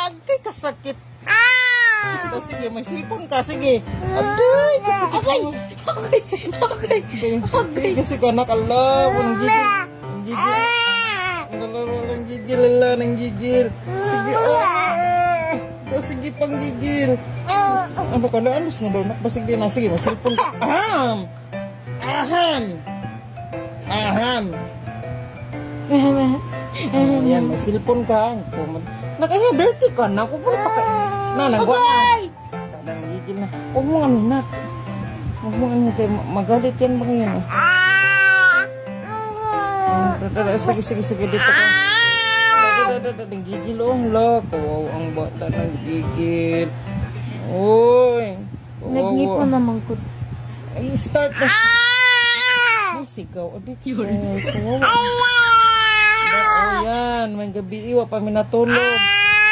Agay, kasakit. Sige, may sipon ka. Sige. Agay, kasakit lang. Okay, okay. Sige, sige, anak. Allah, walang gigil. Ang gigil. Ang gigil, Allah, ang gigil. Sige, sige, pang gigil. Ano ka na? Alos na daw, nak. Sige na, sige, may sipon ka. Aham! Aham! Aham! Yan, may cellphone ka. Nakaya, dirty ka na. Kung pa ka. Nanangwa na. Nanggigil na. Huwag mo ano, nak. Huwag mo ano, magalit yan ba ngayon? Sige, sige, sige. Dito ka. Nanggigil, oh. Kawaw ang bata, nanggigil. Uy. Nagnipon naman ko. Ay, start na. Ay, sigaw. Adik. Kawaw. Oh, yan. May gabi iwa pa minatulog.